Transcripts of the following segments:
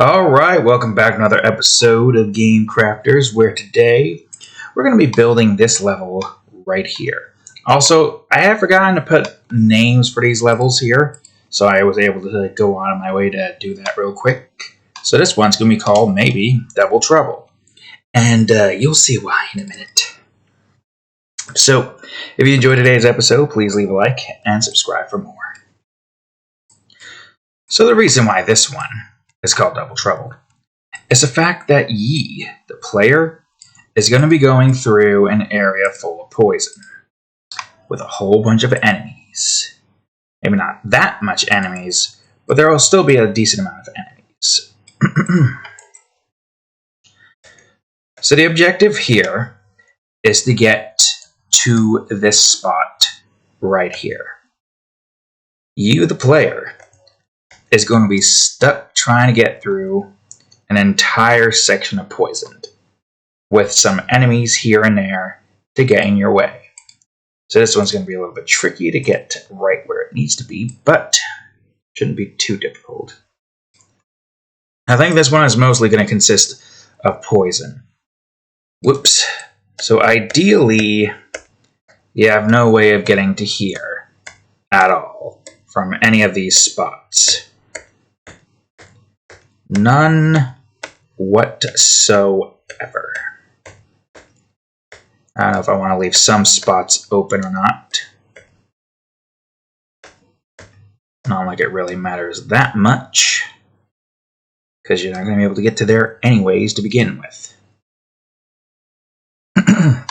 Alright, welcome back to another episode of Game Crafters, where today we're going to be building this level right here. Also, I have forgotten to put names for these levels here, so I was able to go on my way to do that real quick. So this one's going to be called, maybe, Double Trouble. And you'll see why in a minute. So, if you enjoyed today's episode, please leave a like and subscribe for more. So the reason why this one is called Double Trouble is the fact that ye, the player, is going to be going through an area full of poison with a whole bunch of enemies. Maybe not that much enemies, but there will still be a decent amount of enemies. So the objective here is to get to this spot right here. You, the player, is going to be stuck trying to get through an entire section of poison with some enemies here and there to get in your way. So this one's going to be a little bit tricky to get right where it needs to be, but shouldn't be too difficult. I think this one is mostly going to consist of poison. Whoops. So ideally, you have no way of getting to here at all from any of these spots. None whatsoever. I don't know if I want to leave some spots open or not. Not like it really matters that much, because you're not going to be able to get to there anyways to begin with.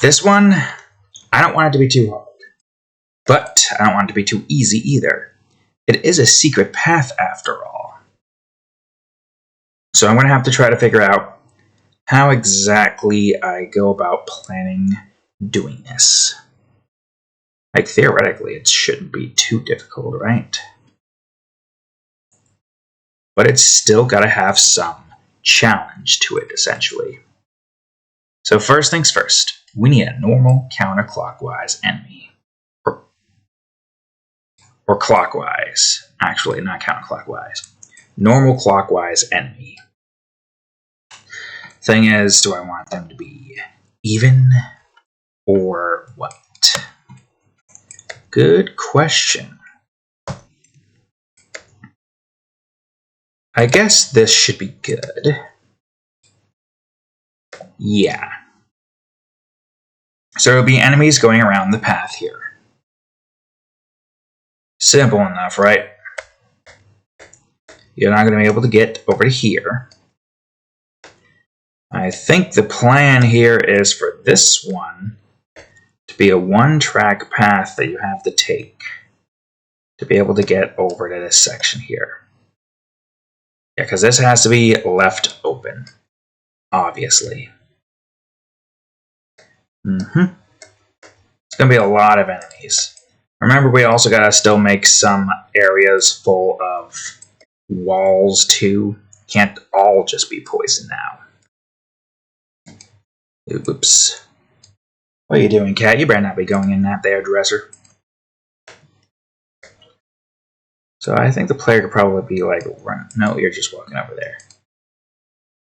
This one, I don't want it to be too hard, but I don't want it to be too easy either. It is a secret path after all. So I'm going to have to try to figure out how exactly I go about planning doing this. Like, theoretically, it shouldn't be too difficult, right? But it's still got to have some challenge to it, essentially. So first things first, we need a normal counterclockwise enemy. Or clockwise. Actually, not counterclockwise. Normal clockwise enemy. Thing is, do I want them to be even or what? Good question. I guess this should be good. Yeah. So there'll be enemies going around the path here. Simple enough, right? You're not going to be able to get over to here. I think the plan here is for this one to be a one-track path that you have to take to be able to get over to this section here. Yeah, because this has to be left open, obviously. It's going to be a lot of enemies. Remember, we also got to still make some areas full of walls, too. Can't all just be poison now. Oops. What are you doing, cat? You better not be going in that there dresser. So I think the player could probably be like, no, you're just walking over there.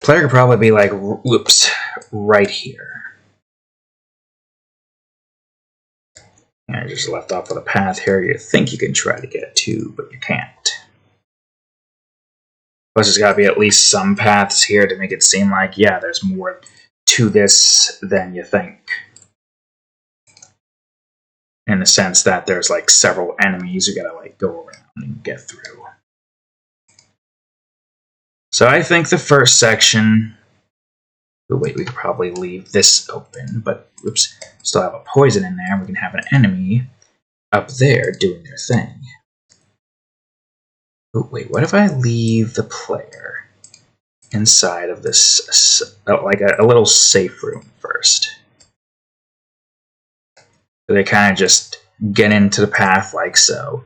Player could probably be like, whoops, right here. And I just left off with a path here you think you can try to get to, but you can't. Plus there's got to be at least some paths here to make it seem like, yeah, there's more to this than you think. In the sense that there's like several enemies you gotta like go around and get through. So I think the first section... Oh wait, we could probably leave this open, but oops, still have a poison in there. We can have an enemy up there doing their thing. Oh wait, what if I leave the player inside of this, like a little safe room first? So they kind of just get into the path like so.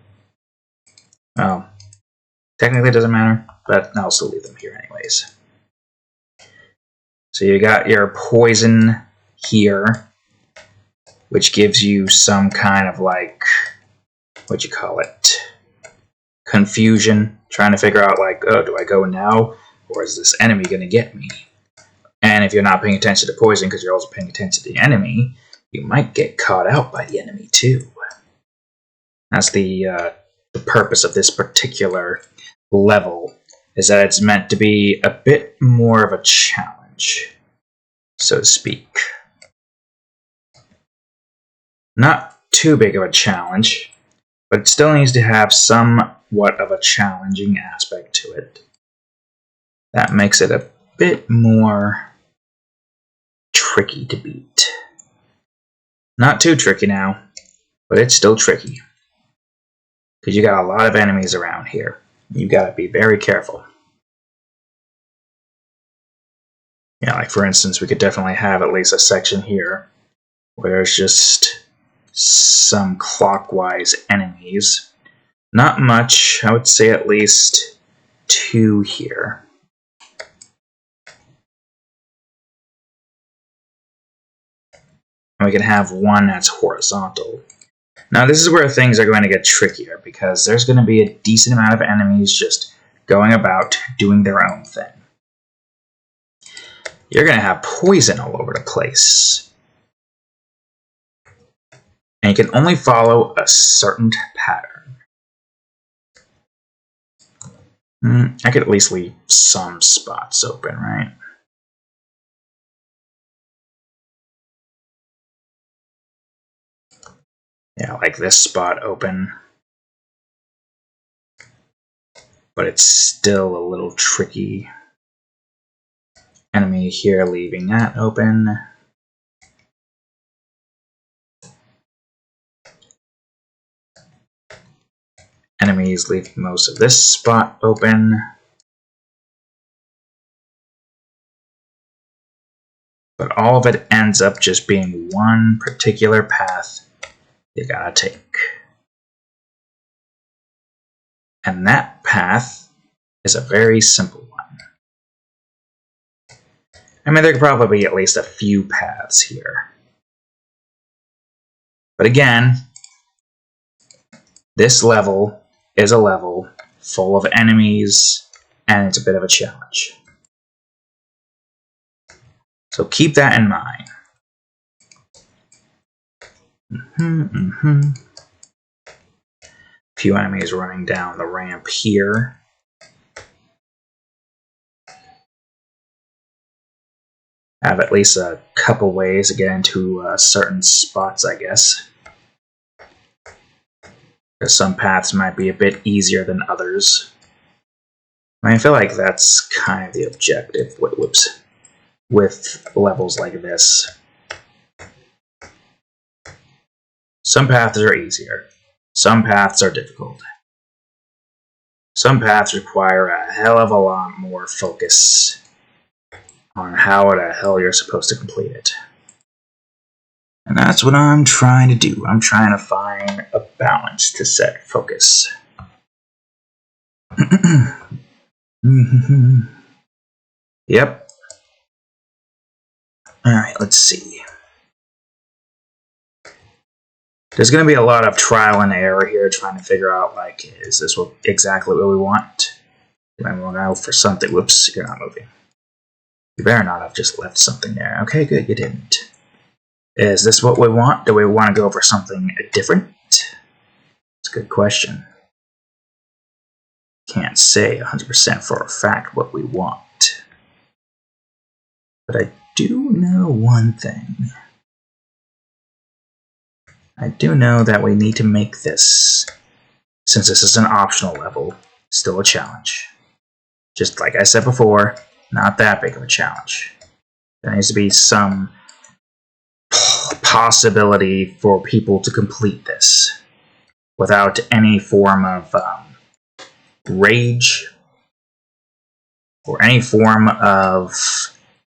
Well, technically it doesn't matter, but I'll still leave them here anyways. So you got your poison here, which gives you some kind of like, what you call it, confusion, trying to figure out like, oh, do I go now or is this enemy going to get me? And if you're not paying attention to poison because you're also paying attention to the enemy, you might get caught out by the enemy too. That's the purpose of this particular level, is that it's meant to be a bit more of a challenge, so to speak. Not too big of a challenge, but it still needs to have somewhat of a challenging aspect to it. That makes it a bit more tricky to beat. Not too tricky now, but it's still tricky. Because you got a lot of enemies around here. You gotta be very careful. Yeah, like for instance, we could definitely have at least a section here where there's just some clockwise enemies. Not much, I would say at least 2 here. And we can have 1 that's horizontal. Now this is where things are going to get trickier, because there's going to be a decent amount of enemies just going about doing their own thing. You're going to have poison all over the place. And you can only follow a certain pattern. I could at least leave some spots open, right? Yeah, like this spot open. But it's still a little tricky. Enemy here, leaving that open. Enemies leaving most of this spot open. But all of it ends up just being one particular path you gotta take. And that path is a very simple one. I mean, there could probably be at least a few paths here. But again, this level is a level full of enemies, and it's a bit of a challenge. So keep that in mind. Few enemies running down the ramp here. Have at least a couple ways to get into certain spots, I guess. Because some paths might be a bit easier than others. I mean, I feel like that's kind of the objective with levels like this. Some paths are easier. Some paths are difficult. Some paths require a hell of a lot more focus on how the hell you're supposed to complete it. And that's what I'm trying to do. I'm trying to find a balance to set focus. Yep. Alright, let's see. There's going to be a lot of trial and error here, trying to figure out, like, is this exactly what we want? I'm going out for something. Whoops, you're not moving. You better not have just left something there. Okay, good, you didn't. Is this what we want? Do we want to go for something different? It's a good question. Can't say 100% for a fact what we want. But I do know one thing. I do know that we need to make this, since this is an optional level, still a challenge. Just like I said before, not that big of a challenge. There needs to be some possibility for people to complete this without any form of rage or any form of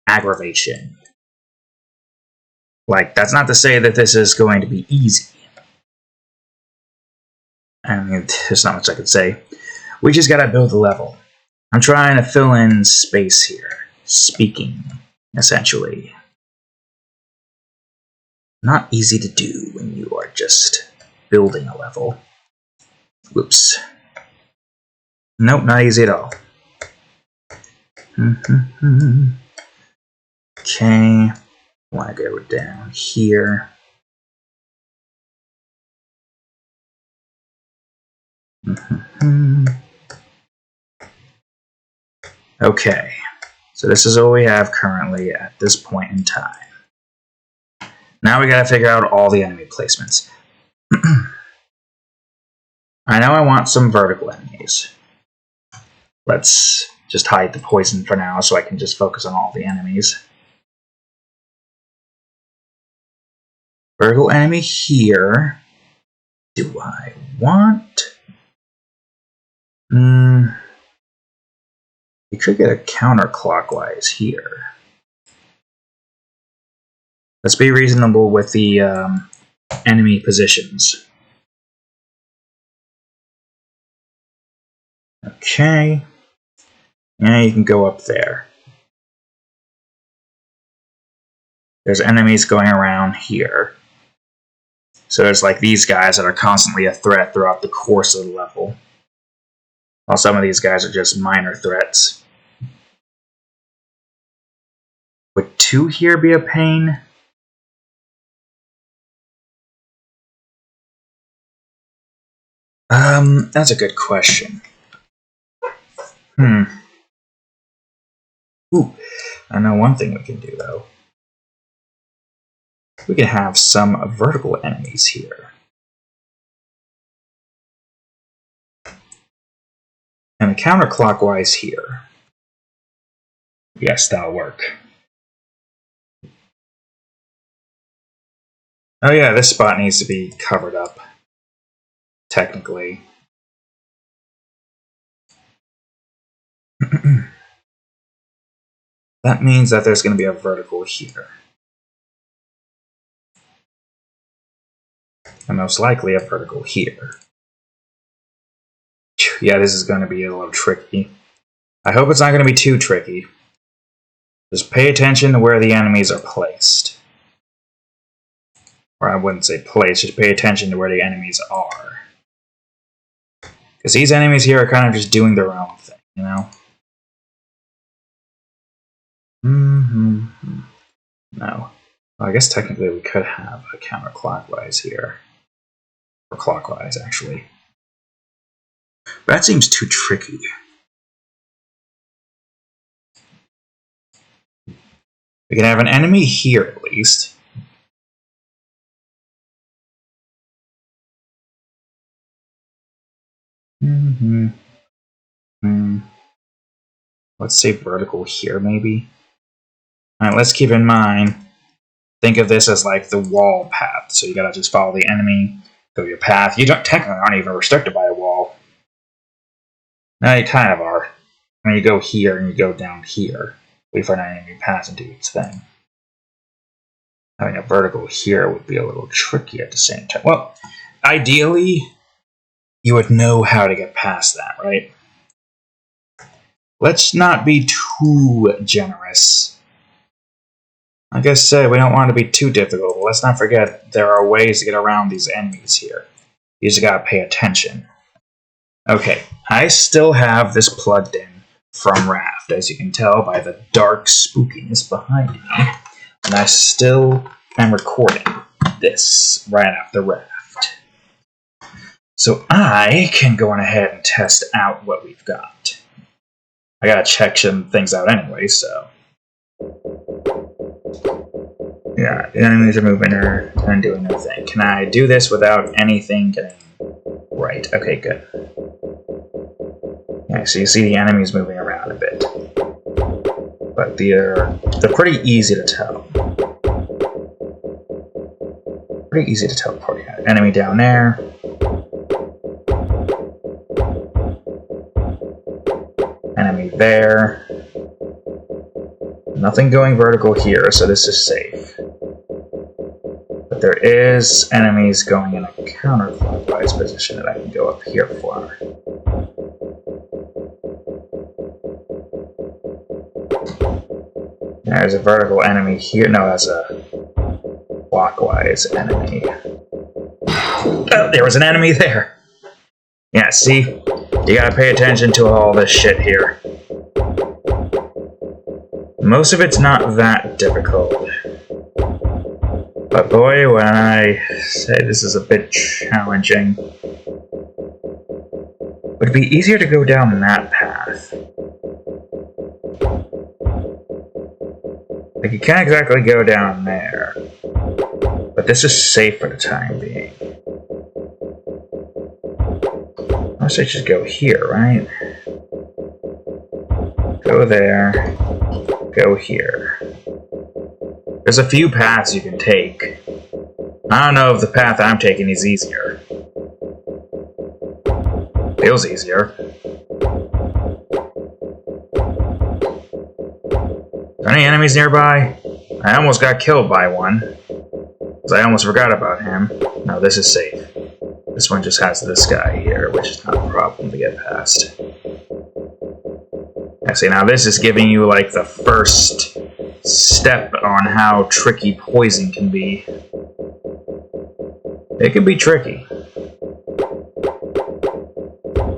aggravation. Like, that's not to say that this is going to be easy. I mean, there's not much I can say. We just gotta build the level. I'm trying to fill in space here. Speaking, essentially. Not easy to do when you are just building a level. Whoops. Nope, not easy at all. Okay. I want to go down here. Okay. So this is all we have currently at this point in time. Now we gotta figure out all the enemy placements. I know I want some vertical enemies. Let's just hide the poison for now so I can just focus on all the enemies. Vertical enemy here. Do I want? We could get a counterclockwise here. Let's be reasonable with the enemy positions. Okay. Yeah, you can go up there. There's enemies going around here. So there's like these guys that are constantly a threat throughout the course of the level. While some of these guys are just minor threats. Would 2 here be a pain? That's a good question. Ooh, I know one thing we can do though. We can have some vertical enemies here. And a counterclockwise here. Yes, that'll work. Oh yeah, this spot needs to be covered up. Technically. That means that there's going to be a vertical here. And most likely a vertical here. Yeah, this is going to be a little tricky. I hope it's not going to be too tricky. Just pay attention to where the enemies are placed. Or I wouldn't say placed, just pay attention to where the enemies are. Because these enemies here are kind of just doing their own thing, you know? No. Well, I guess technically we could have a counterclockwise here. Or clockwise, actually. But that seems too tricky. We can have an enemy here, at least. Let's say vertical here, maybe. Alright, let's keep in mind, think of this as like the wall path. So you gotta just follow the enemy, go your path. You don't technically aren't even restricted by a wall. No, you kind of are. When you go here and you go down here, wait for an enemy pass and do its thing. Having a vertical here would be a little tricky at the same time. Well, ideally, you would know how to get past that, right? Let's not be too generous. Like I said, we don't want to be too difficult, but let's not forget there are ways to get around these enemies here. You just gotta pay attention. Okay, I still have this plugged in from Raft, as you can tell by the dark spookiness behind me. And I still am recording this right after Raft. So I can go on ahead and test out what we've got. I gotta check some things out anyway, so. Yeah, the enemies are moving and doing their thing. Can I do this without anything getting right? Okay, good. Yeah, so you see the enemies moving around a bit. But they're pretty easy to tell. Pretty easy to teleport. Enemy down there. Enemy there. Nothing going vertical here, so this is safe. But there is enemies going in a counterclockwise position that I can go up here for. There's a vertical enemy here. No, that's a clockwise enemy. Oh, there was an enemy there. Yeah, see? You gotta pay attention to all this shit here. Most of it's not that difficult. But boy, when I say this is a bit challenging, would it be easier to go down that path? Like, you can't exactly go down there. But this is safe for the time being. I should just go here, right? Go there. Go here. There's a few paths you can take. I don't know if the path I'm taking is easier. Feels easier. Are there any enemies nearby? I almost got killed by one. Because I almost forgot about him. No, this is safe. This one just has this guy here, which is not a problem to get past. Actually, now this is giving you like the first step on how tricky poison can be. It can be tricky.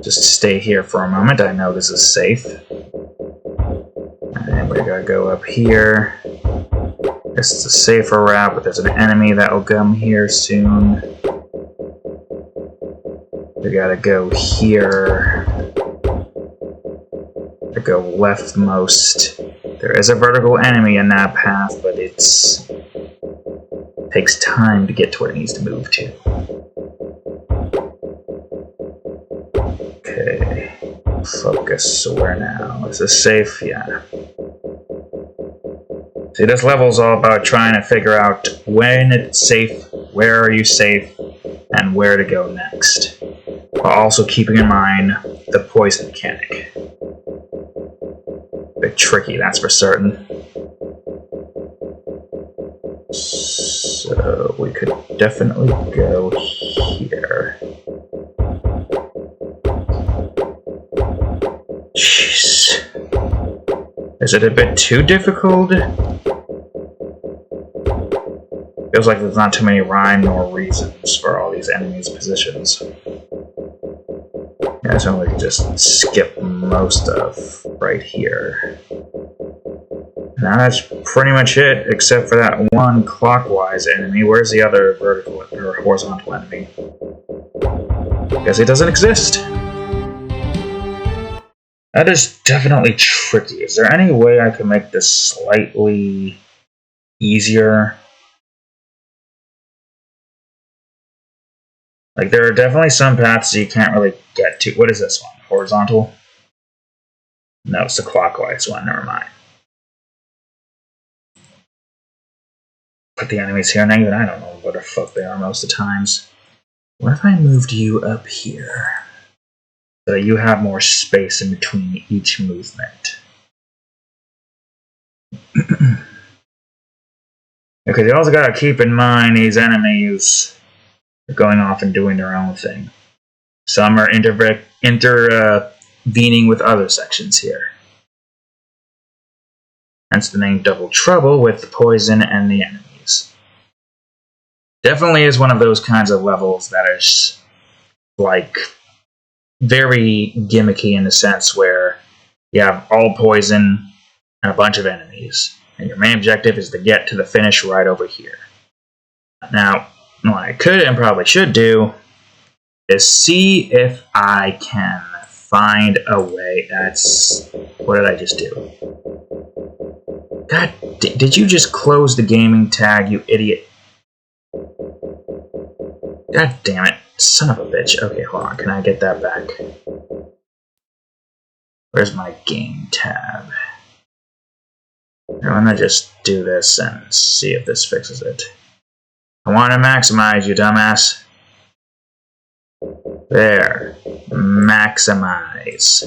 Just stay here for a moment. I know this is safe. And we gotta go up here. This is a safer route, but there's an enemy that will come here soon. We gotta go here. To go leftmost. There is a vertical enemy in that path, but it takes time to get to where it needs to move to. Okay. Focus. So where now? Is this safe? Yeah. See, this level's all about trying to figure out when it's safe, where are you safe, and where to go next. While also keeping in mind the poison mechanic. A bit tricky, that's for certain. So we could definitely go here. Jeez. Is it a bit too difficult? Feels like there's not too many rhyme nor reasons for all these enemies' positions. Yeah, so we could just skip most of right here. Now that's pretty much it, except for that one clockwise enemy. Where's the other vertical or horizontal enemy? Guess it doesn't exist. That is definitely tricky. Is there any way I can make this slightly easier? Like, there are definitely some paths you can't really get to. What is this one? Horizontal? No, it's the clockwise one. Never mind. Put the enemies here, and even I don't know what the fuck they are most of the times. What if I moved you up here? So that you have more space in between each movement. Because you also gotta keep in mind these enemies are going off and doing their own thing. Some are intervening with other sections here. Hence the name Double Trouble with the poison and the enemies. Definitely is one of those kinds of levels that is like very gimmicky in the sense where you have all poison and a bunch of enemies. And your main objective is to get to the finish right over here. Now, what I could and probably should do is see if I can find a way. What did I just do? God, did you just close the gaming tag, you idiot? God damn it. Son of a bitch. Okay, hold on. Can I get that back? Where's my game tab? I'm gonna just do this and see if this fixes it. I want to maximize, you dumbass. There. Maximize.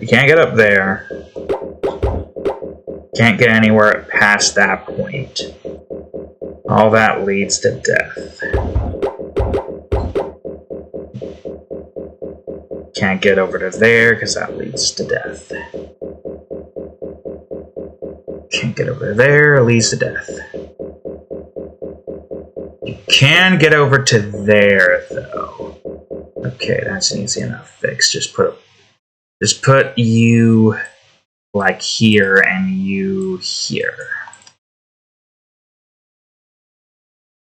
You can't get up there. Can't get anywhere past that point. All that leads to death. Can't get over to there because that leads to death. Can't get over there, leads to death. You can get over to there, though. Okay, that's an easy enough fix. Just put you like here and you here.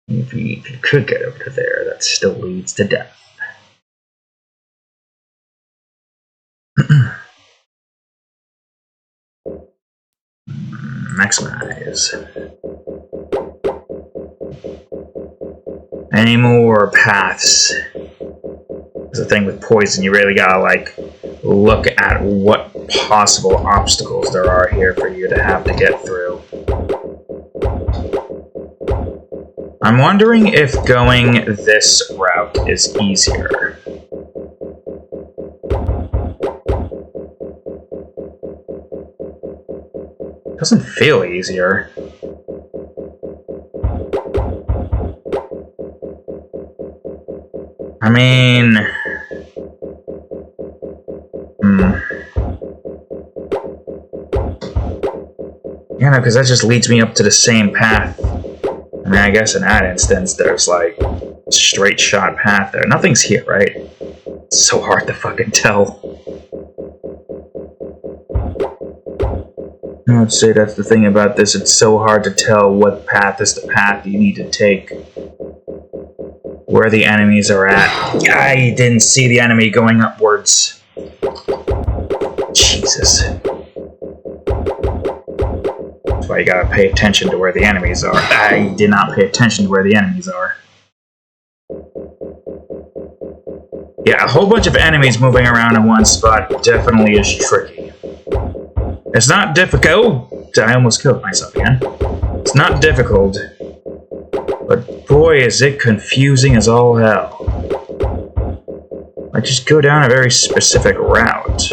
If you could get over to there, that still leads to death. Maximize. Any more paths? There's the thing with poison, you really gotta like look at what possible obstacles there are here for you to have to get through. I'm wondering if going this route is easier. It doesn't feel easier. I mean... Yeah, no, because that just leads me up to the same path. I mean, I guess in that instance, there's like a straight shot path there. Nothing's here, right? It's so hard to fucking tell. I would say that's the thing about this. It's so hard to tell what path is the path you need to take. Where the enemies are at. I didn't see the enemy going upwards. Jesus. That's why you gotta pay attention to where the enemies are. I did not pay attention to where the enemies are. Yeah, a whole bunch of enemies moving around in one spot definitely is tricky. It's not difficult. Oh, I almost killed myself again. It's not difficult. But boy, is it confusing as all hell. I just go down a very specific route.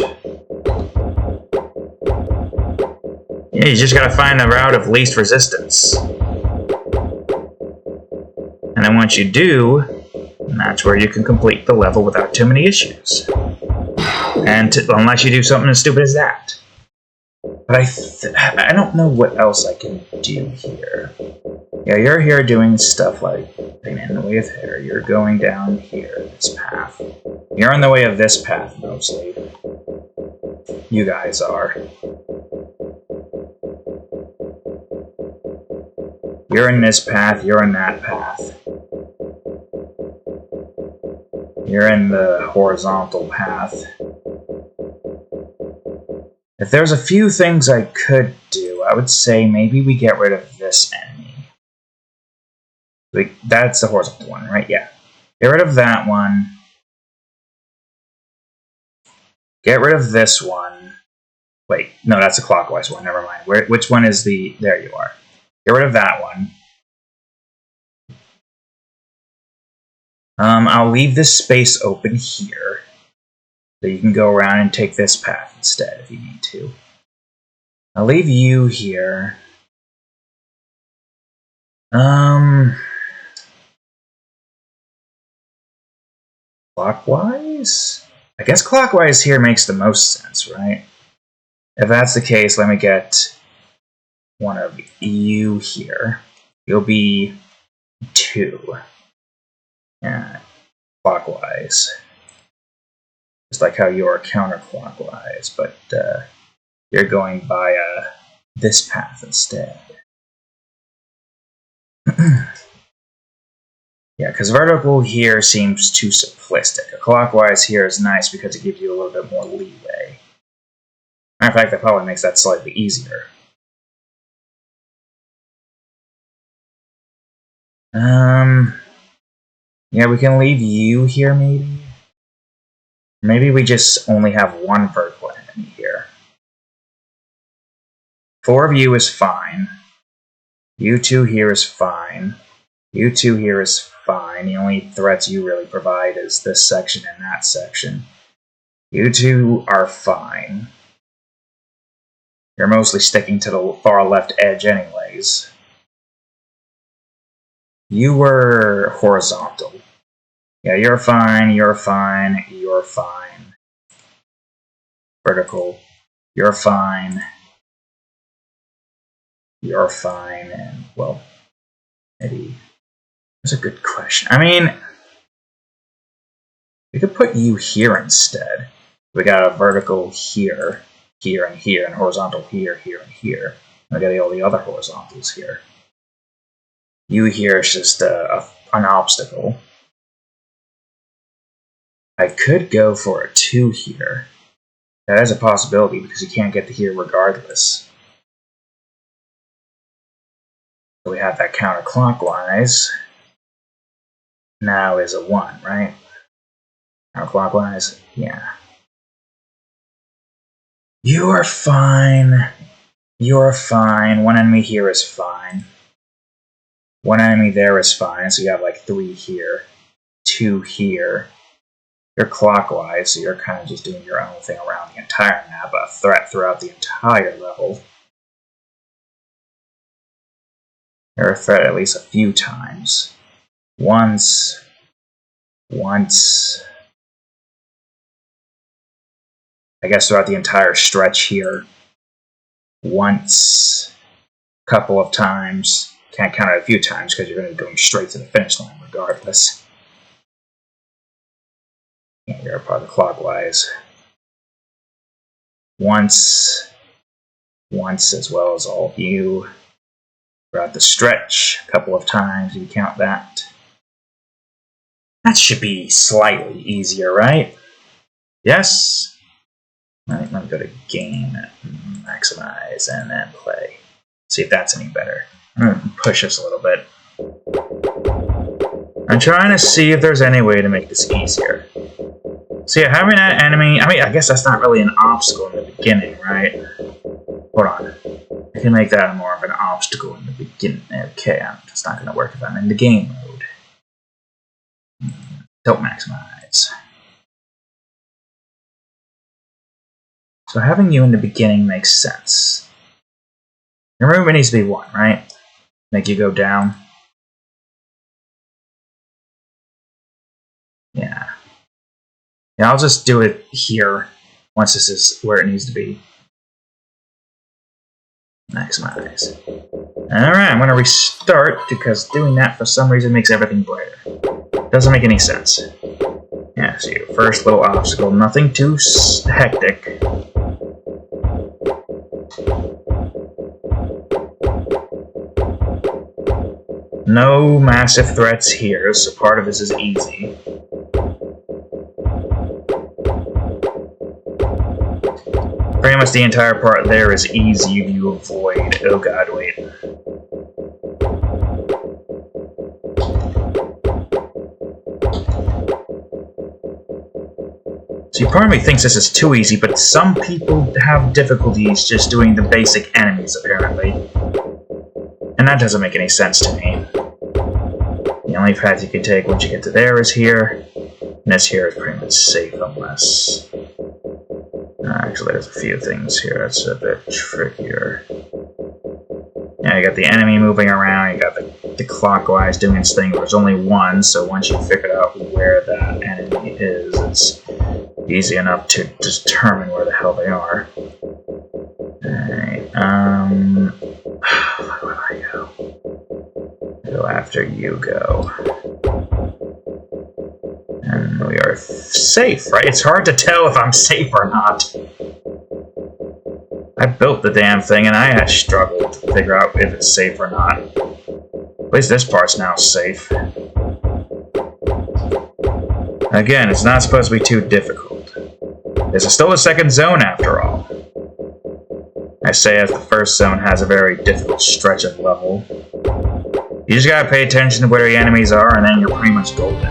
Yeah, you just gotta find the route of least resistance. And then once you do, that's where you can complete the level without too many issues. And unless you do something as stupid as that. But I don't know what else I can do here. Yeah, you're here doing stuff like being in the way of hair. You're going down here, this path. You're in the way of this path, mostly. You guys are. You're in this path, you're in that path. You're in the horizontal path. If there's a few things I could do, I would say maybe we get rid of this enemy. That's the horizontal one, right? Yeah. Get rid of that one. Get rid of this one. Wait, no, that's a clockwise one. Never mind. Which one is the... There you are. Get rid of that one. I'll leave this space open here. So you can go around and take this path instead if you need to. I'll leave you here. Clockwise? I guess clockwise here makes the most sense, right? If that's the case, let me get one of you here. You'll be 2. Yeah, clockwise. Just like how you're counterclockwise, but you're going via this path instead. Yeah, because vertical here seems too simplistic. A clockwise here is nice because it gives you a little bit more leeway. Matter of fact, that probably makes that slightly easier. Yeah, we can leave you here, maybe? Maybe we just only have one vertical enemy here. 4 of you is fine. You 2 here is fine. You 2 here is fine. The only threats you really provide is this section and that section. You 2 are fine. You're mostly sticking to the far left edge anyways. You were horizontal. Yeah, you're fine, you're fine, you're fine. Vertical. You're fine. You're fine, and, well, maybe... That's a good question. I mean... We could put you here instead. We got a vertical here, here, and here, and horizontal here, here, and here. We got all the other horizontals here. You here is just an obstacle. I could go for a 2 here. That is a possibility because you can't get to here regardless. So we have that counterclockwise. Now is a 1, right? Counterclockwise? Yeah. You are fine. You're fine. One enemy here is fine. One enemy there is fine, so you have like 3 here. 2 here. You're clockwise, so you're kind of just doing your own thing around the entire map, a threat throughout the entire level. You're a threat at least a few times. Once. I guess throughout the entire stretch here. Once. Couple of times. Can't count it a few times because you're going to be going straight to the finish line regardless. Yeah, you're part of the clockwise. Once as well as all of you. Throughout the stretch, a couple of times, you count that. That should be slightly easier, right? Yes? Alright, let me go to game, maximize, and then play. See if that's any better. I'm going to push this a little bit. I'm trying to see if there's any way to make this easier. So yeah, having that enemy, I guess that's not really an obstacle in the beginning, right? Hold on. I can make that more of an obstacle in the beginning. Okay, it's not going to work if I'm in the game mode. Don't maximize. So having you in the beginning makes sense. Your movement needs to be 1, right? Make you go down. Yeah. Yeah, I'll just do it here once this is where it needs to be. Maximize. Alright, I'm going to restart because doing that for some reason makes everything brighter. Doesn't make any sense. Yeah, so your first little obstacle, nothing too hectic. No massive threats here, so part of this is easy. Pretty much the entire part there is easy if you avoid... Oh god, wait. See, part of me thinks this is too easy, but some people have difficulties just doing the basic enemies, apparently. And that doesn't make any sense to me. The only path you can take once you get to there is here. And this here is pretty much safe unless... Actually, there's a few things here that's a bit trickier. Yeah, you got the enemy moving around, you got the clockwise doing its thing. There's only 1, so once you figure out where that enemy is, it's easy enough to determine where the hell they are. Alright, where would I go? Go after you go. And we are safe, right? It's hard to tell if I'm safe or not. I built the damn thing and I had struggled to figure out if it's safe or not. At least this part's now safe. Again, it's not supposed to be too difficult. This is still a second zone after all. I say as the first zone has a very difficult stretch of level. You just gotta pay attention to where the enemies are and then you're pretty much golden.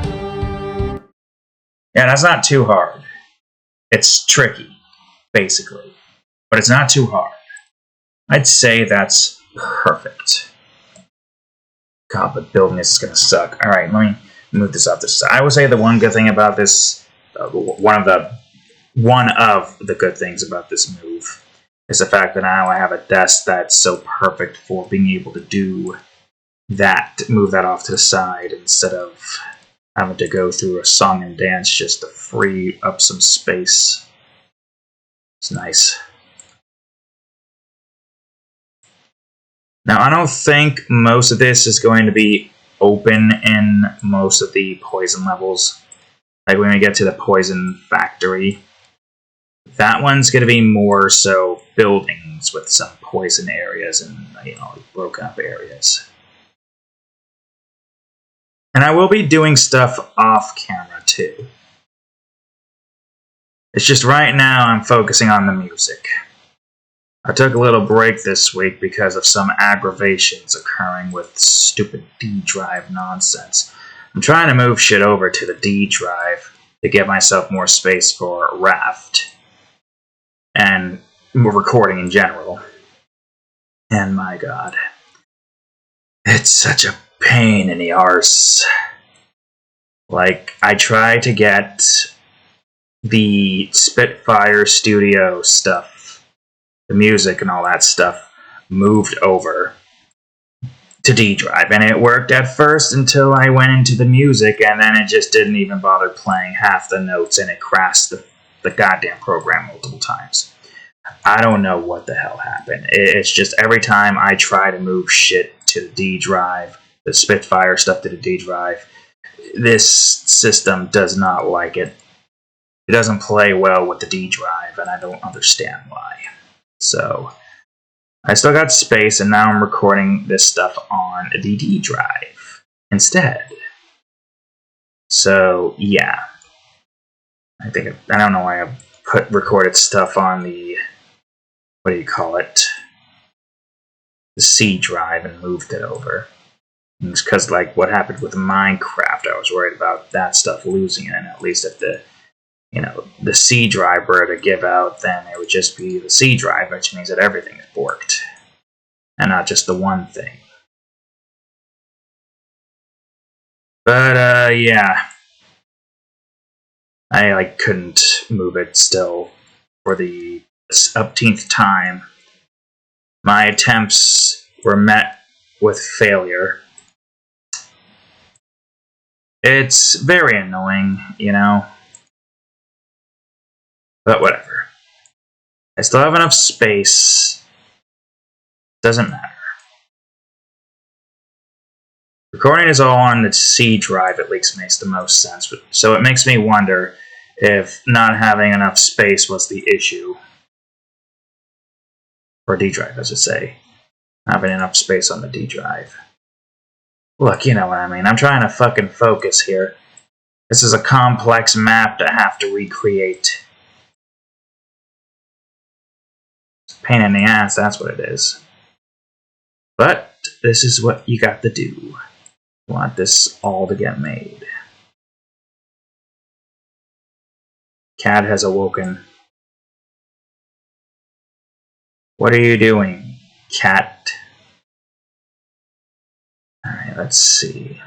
Yeah, that's not too hard. It's tricky, basically. But it's not too hard. I'd say that's perfect. God, but building this is going to suck. Alright, let me move this up this side. I would say the one good thing about this, one of the good things about this move is the fact that now I have a desk that's so perfect for being able to do that, move that off to the side instead of having to go through a song and dance just to free up some space. It's nice. Now, I don't think most of this is going to be open in most of the poison levels. Like when we get to the poison factory, that one's going to be more so buildings with some poison areas and, you know, broken up areas. And I will be doing stuff off camera too. It's just right now I'm focusing on the music. I took a little break this week because of some aggravations occurring with stupid D drive nonsense. I'm trying to move shit over to the D drive to give myself more space for Raft and more recording in general. And my god, it's such a pain in the arse. Like, I try to get the Spitfire Studio stuff, the music and all that stuff, moved over to D drive, and it worked at first until I went into the music, and then it just didn't even bother playing half the notes, and it crashed the goddamn program multiple times. I don't know what the hell happened. It's just every time I try to move shit to the D drive, the Spitfire stuff to the D drive, this system does not like it. It doesn't play well with the D drive, and I don't understand why. So I still got space, and now I'm recording this stuff on the D drive instead. So yeah, I don't know why I recorded stuff on the, what do you call it, the C drive and moved it over. And it's because, like, what happened with Minecraft, I was worried about that stuff losing it, and at least if the, you know, the C drive were to give out, then it would just be the C drive, which means that everything is borked, and not just the one thing. But, yeah. I, like, couldn't move it still for the upteenth time. My attempts were met with failure. It's very annoying, you know? But whatever. I still have enough space. Doesn't matter. Recording is all on the C drive, at least makes the most sense. So it makes me wonder if not having enough space was the issue. Or D drive, I should say. Having enough space on the D drive. Look, you know what I mean. I'm trying to fucking focus here. This is a complex map to have to recreate. It's a pain in the ass, that's what it is. But this is what you got to do. You want this all to get made. Cat has awoken. What are you doing, cat? Alright, let's see.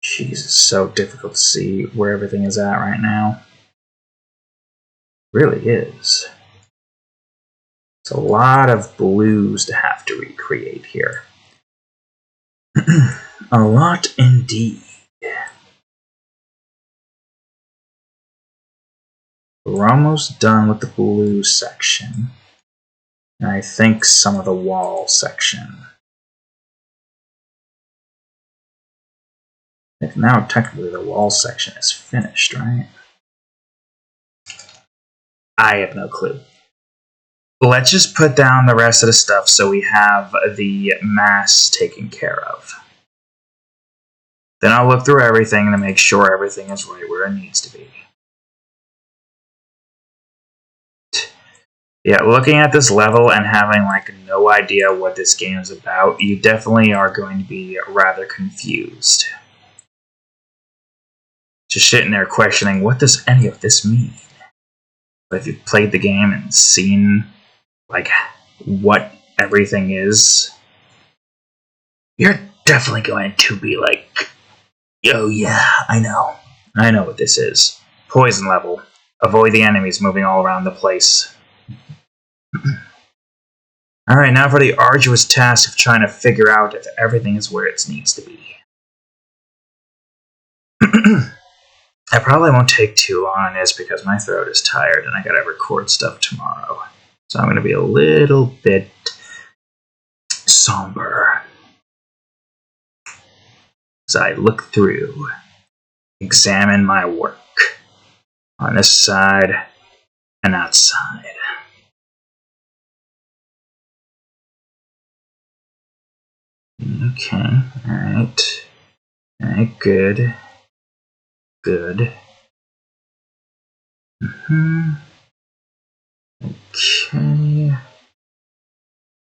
Jesus, so difficult to see where everything is at right now. It really is. It's a lot of blues to have to recreate here. A lot indeed. We're almost done with the blue section. And I think some of the wall section. I think now technically the wall section is finished, right? I have no clue. Let's just put down the rest of the stuff so we have the mass taken care of. Then I'll look through everything to make sure everything is right where it needs to be. Yeah, looking at this level and having like no idea what this game is about, you definitely are going to be rather confused. Just sitting there questioning, what does any of this mean? But if you've played the game and seen like what everything is, you're definitely going to be like, oh yeah, I know what this is. Poison level. Avoid the enemies moving all around the place. Alright, now for the arduous task of trying to figure out if everything is where it needs to be. I probably won't take too long on this because my throat is tired and I gotta record stuff tomorrow. So I'm gonna be a little bit somber as I look through, examine my work on this side and outside. Okay, alright. Alright, good. Good. Okay.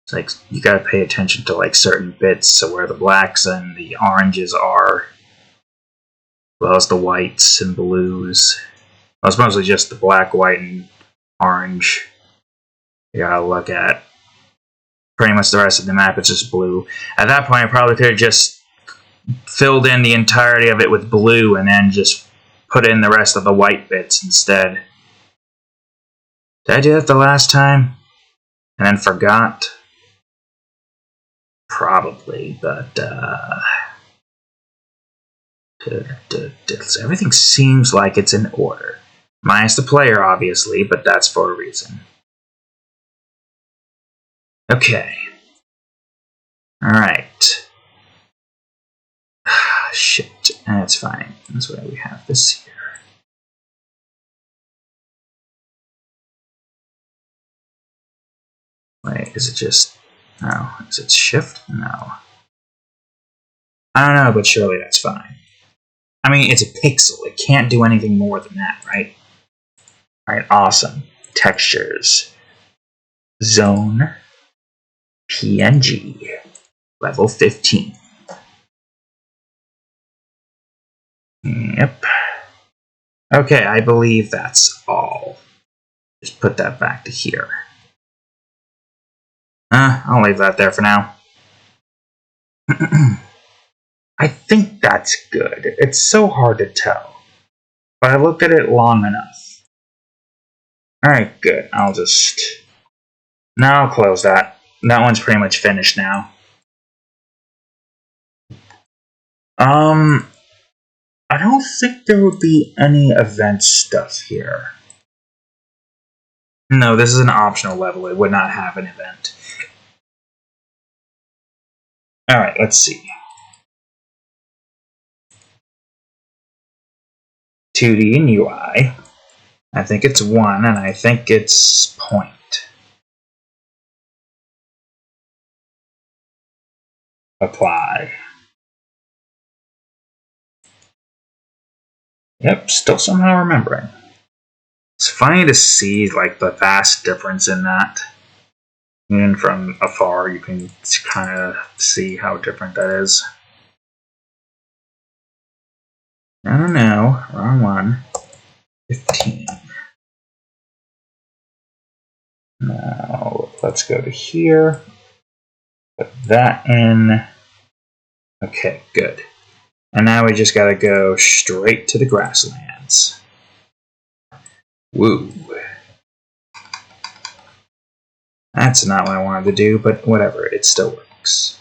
It's like you gotta pay attention to like certain bits, so where the blacks and the oranges are, as well as the whites and blues. Well, it's mostly just the black, white, and orange. You gotta look at. Pretty much the rest of the map, it's just blue. At that point, I probably could have just filled in the entirety of it with blue and then just put in the rest of the white bits instead. Did I do that the last time? And then forgot? Probably, but everything seems like it's in order. Minus the player, obviously, but that's for a reason. Okay. Alright. Shit. That's fine. That's why we have this here. Wait, is it just... No. Is it shift? No. I don't know, but surely that's fine. I mean, it's a pixel. It can't do anything more than that, right? Alright, awesome. Textures. Zone. PNG. Level 15. Yep. Okay, I believe that's all. Just put that back to here. I'll leave that there for now. I think that's good. It's so hard to tell. But I looked at it long enough. Alright, good. I'll close that. That one's pretty much finished now. I don't think there would be any event stuff here. No, this is an optional level. It would not have an event. Alright, let's see. 2D and UI. I think it's 1, and I think it's point. Apply. Yep, still somehow remembering. It's funny to see like the vast difference in that. Even from afar, you can kind of see how different that is. I don't know. Wrong one. 15. Now, let's go to here. Put that in. Okay, good. And now we just gotta go straight to the grasslands. Woo. That's not what I wanted to do, but whatever, it still works.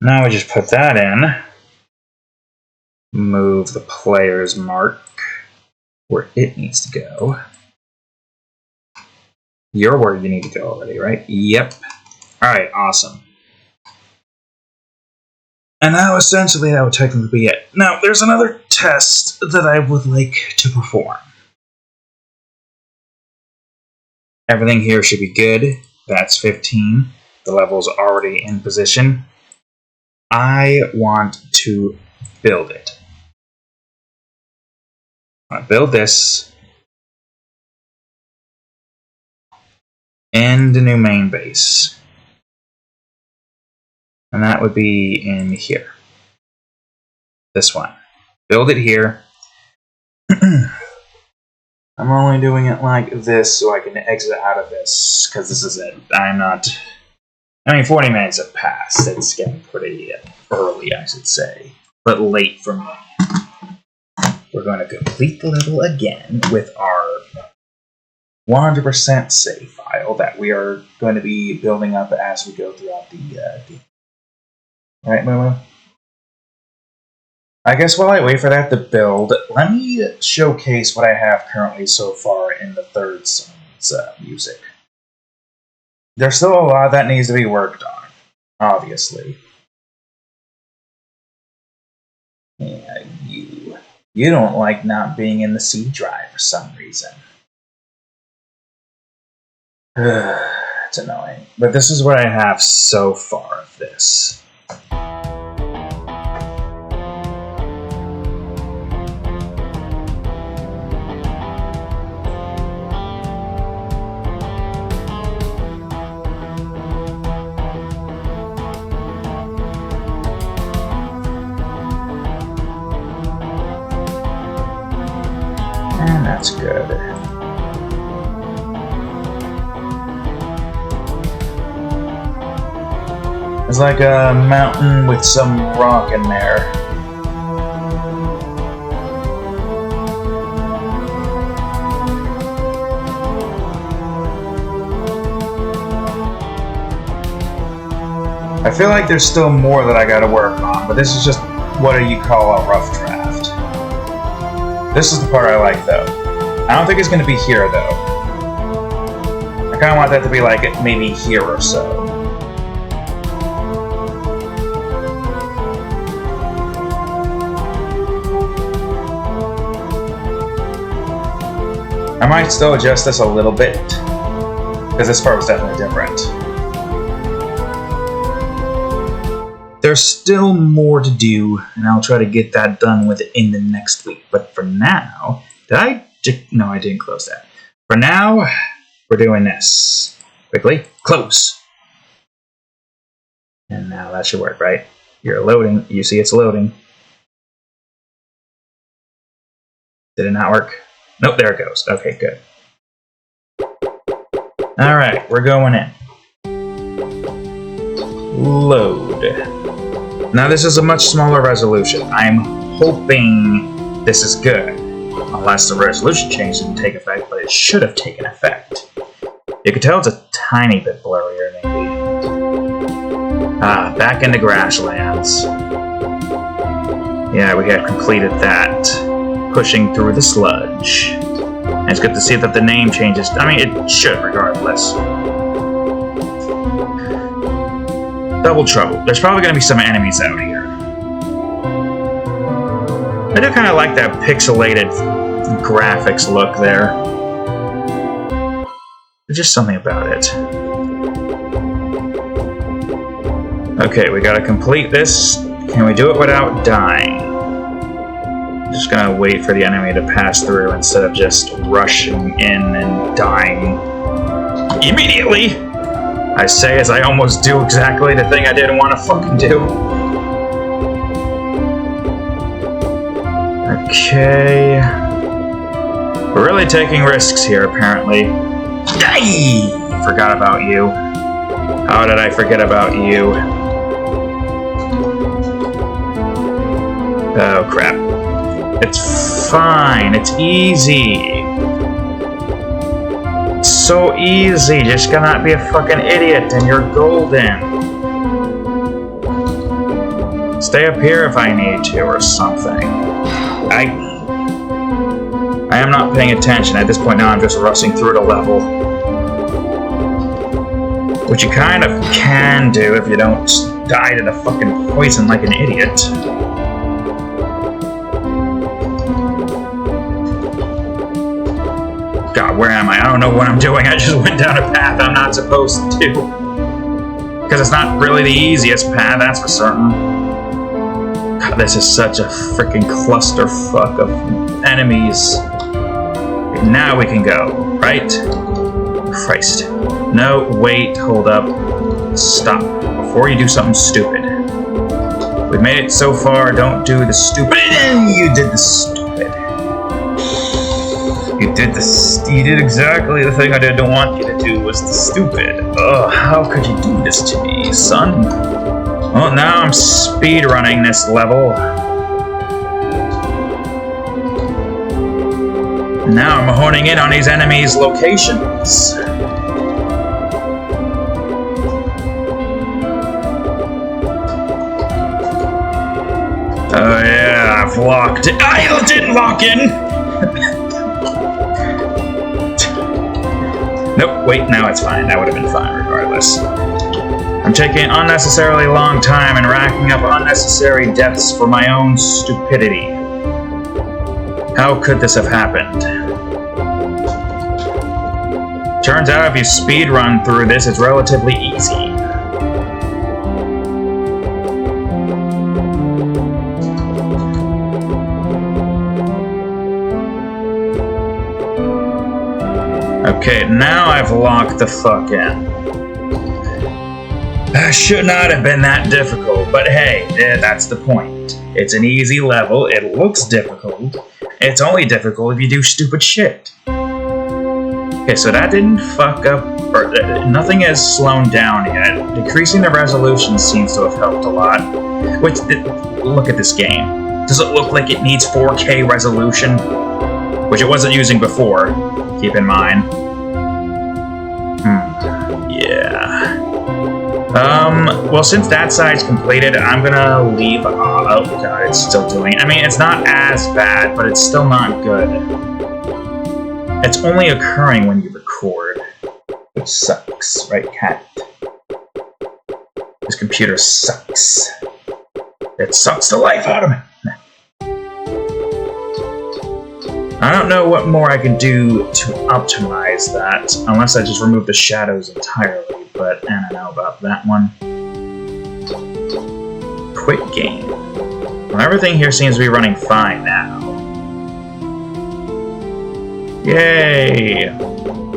Now we just put that in. Move the player's mark where it needs to go. You're where you need to go already, right? Yep. Alright, awesome. And now essentially that would technically be it. Now, there's another test that I would like to perform. Everything here should be good. That's 15. The level's already in position. I want to build it. I want to build this. And a new main base. And that would be in here. This one. Build it here. I'm only doing it like this so I can exit out of this, because this is it. 40 minutes have passed. It's getting pretty early, I should say. But late for me. We're going to complete the level again with our 100% save file that we are going to be building up as we go throughout the game. Right, Momo? I guess while I wait for that to build, let me showcase what I have currently so far in the third zone. music. There's still a lot that needs to be worked on, obviously. Yeah, you don't like not being in the C drive for some reason. It's annoying. But this is what I have so far of this. And that's good. It's like a mountain with some rock in there. I feel like there's still more that I gotta work on, but this is just what do you call a rough draft. This is the part I like, though. I don't think it's gonna be here, though. I kinda want that to be like maybe here or so. I might still adjust this a little bit, because this part was definitely different. There's still more to do, and I'll try to get that done within the next week. But for now, no, I didn't close that. For now, we're doing this. Quickly, close. And now that should work, right? You're loading. You see it's loading. Did it not work? Nope, there it goes. Okay, good. Alright, we're going in. Load. Now this is a much smaller resolution. I'm hoping this is good. Unless the resolution change didn't take effect, but it should have taken effect. You can tell it's a tiny bit blurrier, maybe. Back into grasslands. Yeah, we had completed that. Pushing through the sludge. And it's good to see that the name changes. I mean, it should, regardless. Double trouble. There's probably going to be some enemies out here. I do kind of like that pixelated graphics look there. There's just something about it. Okay, we gotta complete this. Can we do it without dying? I'm just gonna wait for the enemy to pass through instead of just rushing in and dying immediately. I say as I almost do exactly the thing I didn't want to fucking do. Okay. We're really taking risks here, apparently. Yay! Forgot about you. How did I forget about you? Oh, crap. It's fine. It's easy. It's so easy. Just gotta not be a fucking idiot and you're golden. Stay up here if I need to or something. I am not paying attention. At this point now I'm just rushing through the level. Which you kind of can do if you don't die to the fucking poison like an idiot. God, where am I? I don't know what I'm doing. I just went down a path I'm not supposed to. Because it's not really the easiest path, that's for certain. God, this is such a freaking clusterfuck of enemies. Okay, now we can go, right? Christ. No, wait, hold up. Stop. Before you do something stupid. We've made it so far, don't do the stupid. You did the stupid. You did exactly the thing I didn't want you to do, was the stupid. Ugh, how could you do this to me, son? Well, now I'm speedrunning this level. Now I'm honing in on these enemies' locations. Oh yeah, I've locked it. I didn't lock in! Nope, wait, now it's fine. That would have been fine regardless. I'm taking an unnecessarily long time and racking up unnecessary deaths for my own stupidity. How could this have happened? Turns out if you speedrun through this, it's relatively easy. Okay, now I've locked the fuck in. Should not have been that difficult, but hey, that's the point. It's an easy level, it looks difficult. It's only difficult if you do stupid shit. Okay, so that didn't fuck up, or nothing has slowed down yet. Decreasing the resolution seems to have helped a lot. Which, look at this game. Does it look like it needs 4K resolution? Which it wasn't using before, keep in mind. Yeah. Well, since that side's completed, I'm gonna leave. Oh god, it's still doing it. I mean, it's not as bad, but it's still not good. It's only occurring when you record, which sucks, right, cat? This computer sucks. It sucks the life out of me. I don't know what more I can do to optimize that, unless I just remove the shadows entirely, but I don't know about that one. Quit game. Well, everything here seems to be running fine now. Yay!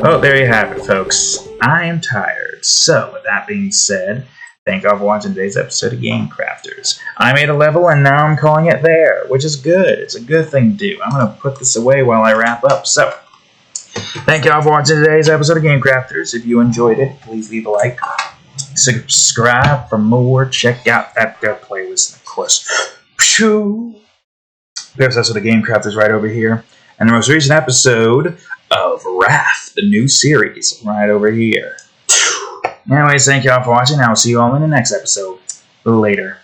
Oh, there you have it, folks. I am tired. So, with that being said, thank you all for watching today's episode of Game Crafters. I made a level and now I'm calling it there, which is good. It's a good thing to do. I'm going to put this away while I wrap up. So, thank you all for watching today's episode of Game Crafters. If you enjoyed it, please leave a like. Subscribe for more. Check out that playlist, of course. There's episode of Game Crafters right over here. And the most recent episode of Wrath, the new series, right over here. Anyways, thank you all for watching. I will see you all in the next episode. Later.